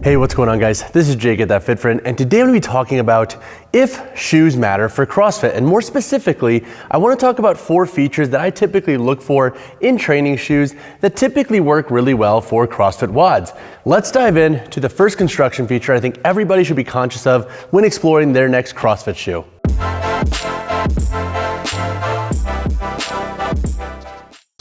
Hey, what's going on, guys? This is Jake at That Fit Friend, and today I'm going to be talking about if shoes matter for CrossFit. And more specifically, I want to talk about 4 features that I typically look for in training shoes that typically work really well for CrossFit WODs. Let's dive in to the first construction feature I think everybody should be conscious of when exploring their next CrossFit shoe.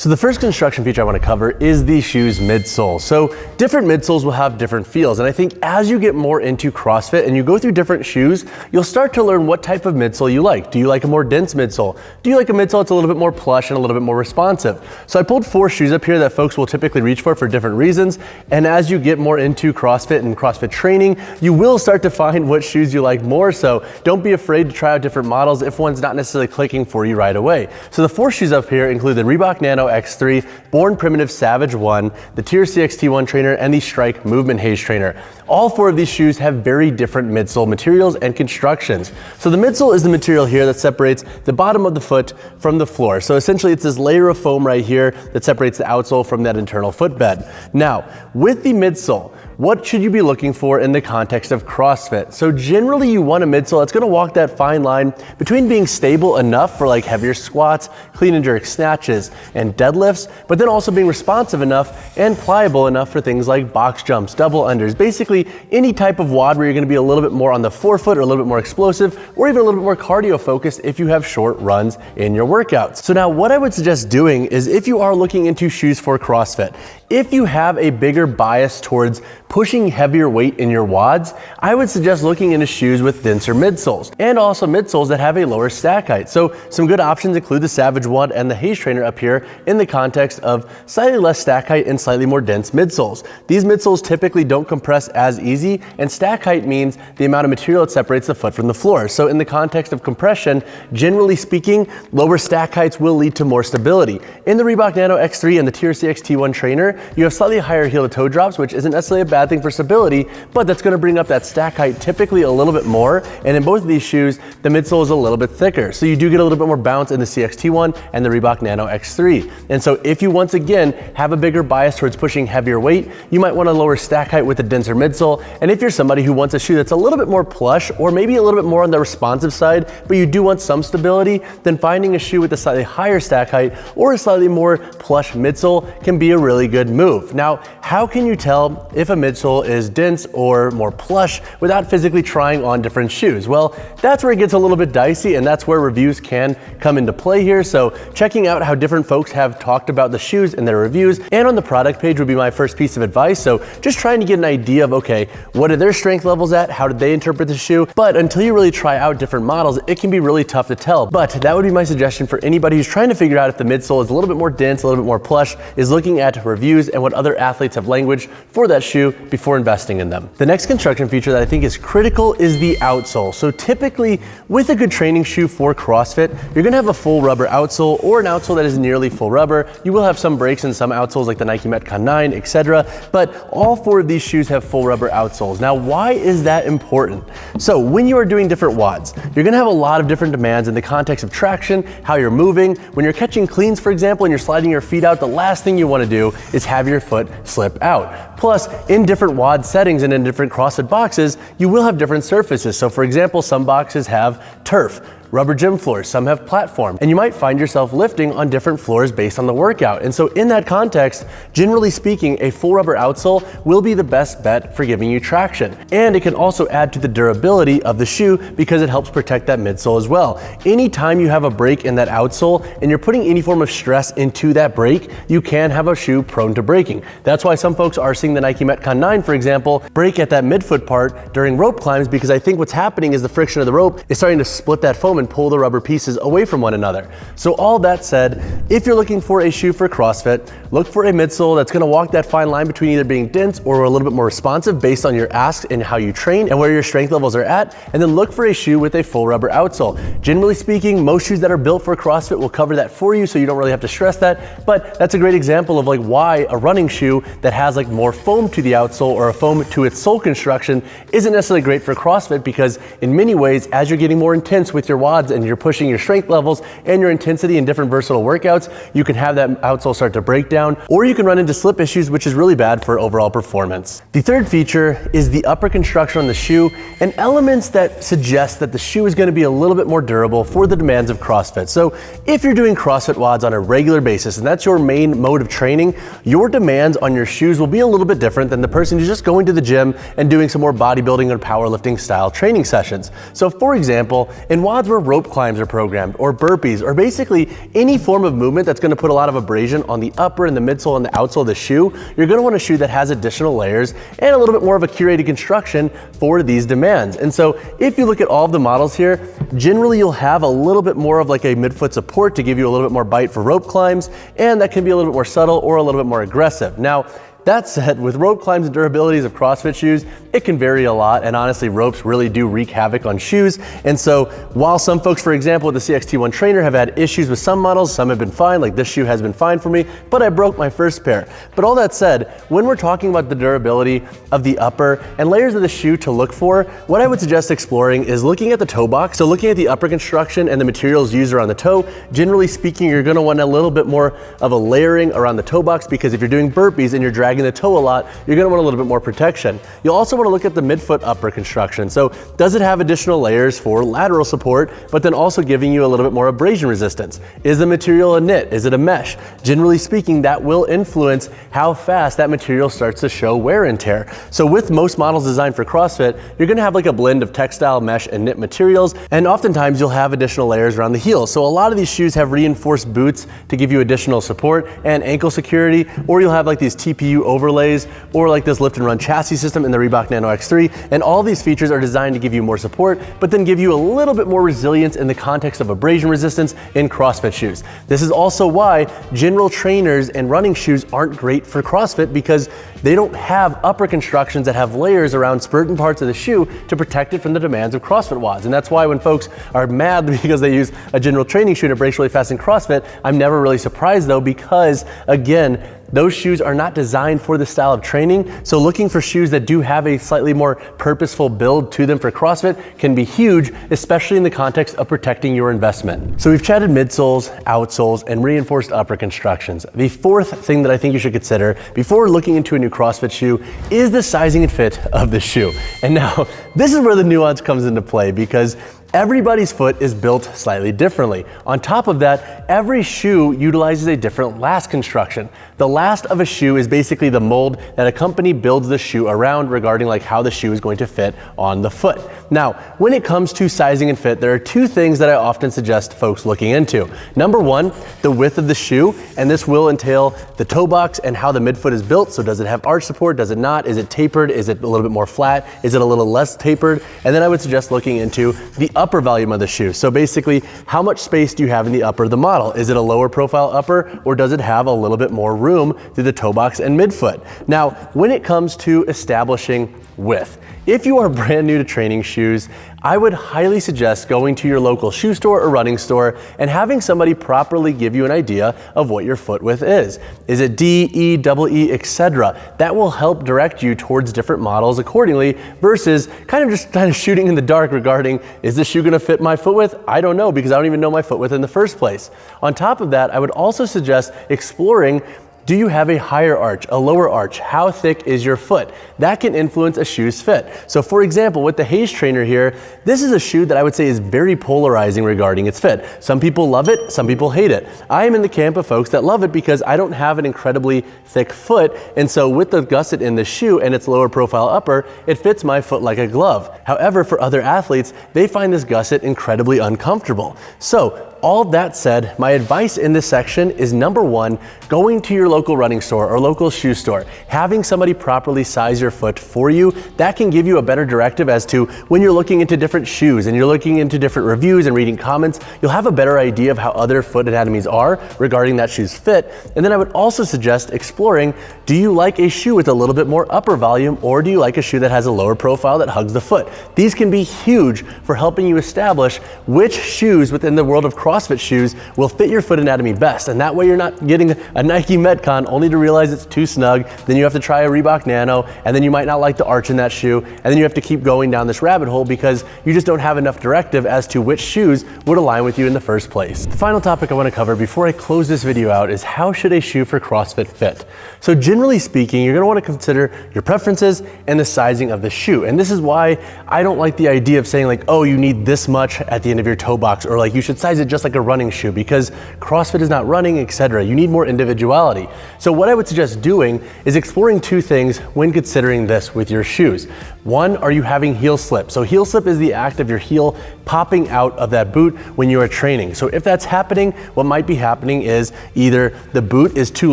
So the first construction feature I want to cover is the shoe's midsole. So different midsoles will have different feels, and I think as you get more into CrossFit and you go through different shoes, you'll start to learn what type of midsole you like. Do you like a more dense midsole? Do you like a midsole that's a little bit more plush and a little bit more responsive? So I pulled 4 shoes up here that folks will typically reach for different reasons, and as you get more into CrossFit and CrossFit training, you will start to find what shoes you like more, so don't be afraid to try out different models if one's not necessarily clicking for you right away. So the 4 shoes up here include the Reebok Nano X3, Born Primitive Savage 1, the Tier CXT1 trainer, and the Strike Movement Haze trainer. All 4 of these shoes have very different midsole materials and constructions. So the midsole is the material here that separates the bottom of the foot from the floor. So essentially it's this layer of foam right here that separates the outsole from that internal footbed. Now, with the midsole, what should you be looking for in the context of CrossFit? So generally you want a midsole that's gonna walk that fine line between being stable enough for like heavier squats, clean and jerk snatches, and deadlifts, but then also being responsive enough and pliable enough for things like box jumps, double unders, basically any type of WOD where you're gonna be a little bit more on the forefoot or a little bit more explosive, or even a little bit more cardio focused if you have short runs in your workouts. So now what I would suggest doing is if you are looking into shoes for CrossFit, if you have a bigger bias towards pushing heavier weight in your WODs, I would suggest looking into shoes with denser midsoles and also midsoles that have a lower stack height. So some good options include the Savage 1 and the Haze trainer up here in the context of slightly less stack height and slightly more dense midsoles. These midsoles typically don't compress as easy, and stack height means the amount of material that separates the foot from the floor. So in the context of compression, generally speaking, lower stack heights will lead to more stability. In the Reebok Nano X3 and the Tier CXT1 trainer, you have slightly higher heel to toe drops, which isn't necessarily a bad thing for stability, but that's going to bring up that stack height typically a little bit more. And in both of these shoes, the midsole is a little bit thicker. So you do get a little bit more bounce in the CXT1 and the Reebok Nano X3. And so if you once again have a bigger bias towards pushing heavier weight, you might want to lower stack height with a denser midsole. And if you're somebody who wants a shoe that's a little bit more plush or maybe a little bit more on the responsive side, but you do want some stability, then finding a shoe with a slightly higher stack height or a slightly more plush midsole can be a really good move. Now, how can you tell if a midsole is dense or more plush without physically trying on different shoes? Well, that's where it gets a little bit dicey, and that's where reviews can come into play here. So checking out how different folks have talked about the shoes in their reviews and on the product page would be my first piece of advice. So just trying to get an idea of, okay, what are their strength levels at? How did they interpret the shoe? But until you really try out different models, it can be really tough to tell. But that would be my suggestion for anybody who's trying to figure out if the midsole is a little bit more dense, a little bit more plush, is looking at reviews and what other athletes have language for that shoe before investing in them. The next construction feature that I think is critical is the outsole. So typically with a good training shoe for CrossFit, you're gonna have a full rubber outsole or an outsole that is nearly full rubber. You will have some breaks in some outsoles like the Nike Metcon 9, etc. But all 4 of these shoes have full rubber outsoles. Now, why is that important? So when you are doing different WODs, you're gonna have a lot of different demands in the context of traction, how you're moving. When you're catching cleans, for example, and you're sliding your feet out, the last thing you wanna do is have your foot slip out. Plus, in different WOD settings and in different CrossFit boxes, you will have different surfaces. So for example, some boxes have turf, rubber gym floors, some have platform, and you might find yourself lifting on different floors based on the workout. And so in that context, generally speaking, a full rubber outsole will be the best bet for giving you traction. And it can also add to the durability of the shoe because it helps protect that midsole as well. Anytime you have a break in that outsole and you're putting any form of stress into that break, you can have a shoe prone to breaking. That's why some folks are seeing the Nike Metcon 9, for example, break at that midfoot part during rope climbs, because I think what's happening is the friction of the rope is starting to split that foam and pull the rubber pieces away from one another. So all that said, if you're looking for a shoe for CrossFit, look for a midsole that's gonna walk that fine line between either being dense or a little bit more responsive based on your asks and how you train and where your strength levels are at, and then look for a shoe with a full rubber outsole. Generally speaking, most shoes that are built for CrossFit will cover that for you, so you don't really have to stress that, but that's a great example of like why a running shoe that has like more foam to the outsole or a foam to its sole construction isn't necessarily great for CrossFit, because in many ways, as you're getting more intense with your WODs and you're pushing your strength levels and your intensity in different versatile workouts, you can have that outsole start to break down, or you can run into slip issues, which is really bad for overall performance. The third feature is the upper construction on the shoe and elements that suggest that the shoe is going to be a little bit more durable for the demands of CrossFit. So if you're doing CrossFit WODs on a regular basis and that's your main mode of training, your demands on your shoes will be a little bit different than the person who's just going to the gym and doing some more bodybuilding or powerlifting style training sessions. So for example, in WODs where rope climbs are programmed, or burpees, or basically any form of movement that's going to put a lot of abrasion on the upper and the midsole and the outsole of the shoe, you're going to want a shoe that has additional layers and a little bit more of a curated construction for these demands. And so if you look at all of the models here, generally you'll have a little bit more of like a midfoot support to give you a little bit more bite for rope climbs, and that can be a little bit more subtle or a little bit more aggressive. Now, that said, with rope climbs and durabilities of CrossFit shoes, it can vary a lot, and honestly, ropes really do wreak havoc on shoes. And so while some folks, for example, with the CXT1 trainer have had issues with some models, some have been fine, like this shoe has been fine for me, but I broke my first pair. But all that said, when we're talking about the durability of the upper and layers of the shoe to look for, what I would suggest exploring is looking at the toe box. So looking at the upper construction and the materials used around the toe. Generally speaking, you're gonna want a little bit more of a layering around the toe box, because if you're doing burpees and you're dragging the toe a lot, you're gonna want a little bit more protection. You'll also wanna look at the midfoot upper construction. So does it have additional layers for lateral support, but then also giving you a little bit more abrasion resistance? Is the material a knit? Is it a mesh? Generally speaking, that will influence how fast that material starts to show wear and tear. So with most models designed for CrossFit, you're gonna have like a blend of textile, mesh, and knit materials, and oftentimes you'll have additional layers around the heel. So a lot of these shoes have reinforced boots to give you additional support and ankle security, or you'll have like these TPU overlays, or like this lift and run chassis system in the Reebok Nano X3, and all these features are designed to give you more support, but then give you a little bit more resilience in the context of abrasion resistance in CrossFit shoes. This is also why general trainers and running shoes aren't great for CrossFit, because they don't have upper constructions that have layers around certain parts of the shoe to protect it from the demands of CrossFit WODs. And that's why when folks are mad because they use a general training shoe and it breaks really fast in CrossFit, I'm never really surprised though, because again, those shoes are not designed for the style of training. So looking for shoes that do have a slightly more purposeful build to them for CrossFit can be huge, especially in the context of protecting your investment. So we've chatted midsoles, outsoles, and reinforced upper constructions. The fourth thing that I think you should consider before looking into a new CrossFit shoe is the sizing and fit of the shoe. And now this is where the nuance comes into play, because everybody's foot is built slightly differently. On top of that, every shoe utilizes a different last construction. The last of a shoe is basically the mold that a company builds the shoe around regarding like how the shoe is going to fit on the foot. Now, when it comes to sizing and fit, there are two things that I often suggest folks looking into. Number one, the width of the shoe, and this will entail the toe box and how the midfoot is built. So does it have arch support? Does it not? Is it tapered? Is it a little bit more flat? Is it a little less tapered? And then I would suggest looking into the upper volume of the shoe. So basically, how much space do you have in the upper of the model? Is it a lower profile upper, or does it have a little bit more room through the toe box and midfoot? Now, when it comes to establishing width, if you are brand new to training shoes, I would highly suggest going to your local shoe store or running store and having somebody properly give you an idea of what your foot width is. Is it D, E, double E, etc.? That will help direct you towards different models accordingly, versus kind of shooting in the dark regarding, is this shoe gonna fit my foot width? I don't know, because I don't even know my foot width in the first place. On top of that, I would also suggest exploring, do you have a higher arch, a lower arch? How thick is your foot? That can influence a shoe's fit. So for example, with the Haze trainer here, this is a shoe that I would say is very polarizing regarding its fit. Some people love it, some people hate it. I am in the camp of folks that love it because I don't have an incredibly thick foot, and so with the gusset in the shoe and its lower profile upper, it fits my foot like a glove. However, for other athletes, they find this gusset incredibly uncomfortable. So all that said, my advice in this section is number one, going to your local running store or local shoe store, having somebody properly size your foot for you. That can give you a better directive as to when you're looking into different shoes and you're looking into different reviews and reading comments, you'll have a better idea of how other foot anatomies are regarding that shoe's fit. And then I would also suggest exploring, do you like a shoe with a little bit more upper volume, or do you like a shoe that has a lower profile that hugs the foot? These can be huge for helping you establish which shoes within the world of CrossFit CrossFit shoes will fit your foot anatomy best. And that way you're not getting a Nike Metcon only to realize it's too snug. Then you have to try a Reebok Nano, and then you might not like the arch in that shoe. And then you have to keep going down this rabbit hole because you just don't have enough directive as to which shoes would align with you in the first place. The final topic I want to cover before I close this video out is how should a shoe for CrossFit fit? So generally speaking, you're going to want to consider your preferences and the sizing of the shoe. And this is why I don't like the idea of saying like, oh, you need this much at the end of your toe box, or like you should size it just like a running shoe because CrossFit is not running, etc. You need more individuality. So what I would suggest doing is exploring two things when considering this with your shoes. One, are you having heel slip? So heel slip is the act of your heel popping out of that boot when you are training. So if that's happening, what might be happening is either the boot is too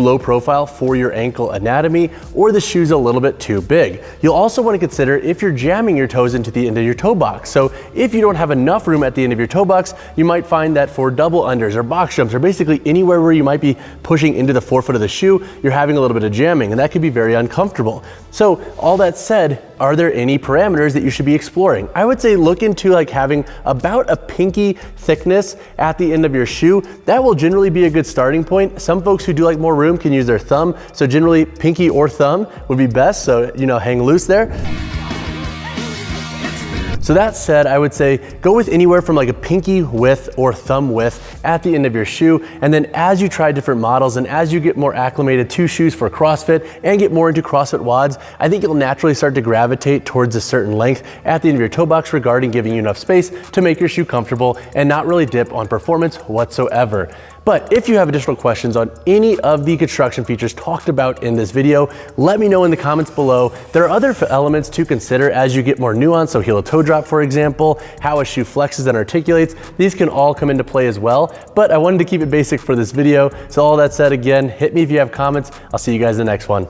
low profile for your ankle anatomy or the shoe's a little bit too big. You'll also want to consider if you're jamming your toes into the end of your toe box. So if you don't have enough room at the end of your toe box, you might find that for double unders or box jumps or basically anywhere where you might be pushing into the forefoot of the shoe, you're having a little bit of jamming, and that could be very uncomfortable. So all that said, are there any parameters that you should be exploring? I would say look into like having about a pinky thickness at the end of your shoe. That will generally be a good starting point. Some folks who do like more room can use their thumb. So generally pinky or thumb would be best. So, hang loose there. So that said, I would say go with anywhere from like a pinky width or thumb width at the end of your shoe. And then as you try different models and as you get more acclimated to shoes for CrossFit and get more into CrossFit WODs, I think you'll naturally start to gravitate towards a certain length at the end of your toe box regarding giving you enough space to make your shoe comfortable and not really dip on performance whatsoever. But if you have additional questions on any of the construction features talked about in this video, let me know in the comments below. There are other elements to consider as you get more nuance, so heel to toe drop, for example, how a shoe flexes and articulates. These can all come into play as well, but I wanted to keep it basic for this video. So all that said, again, hit me if you have comments. I'll see you guys in the next one.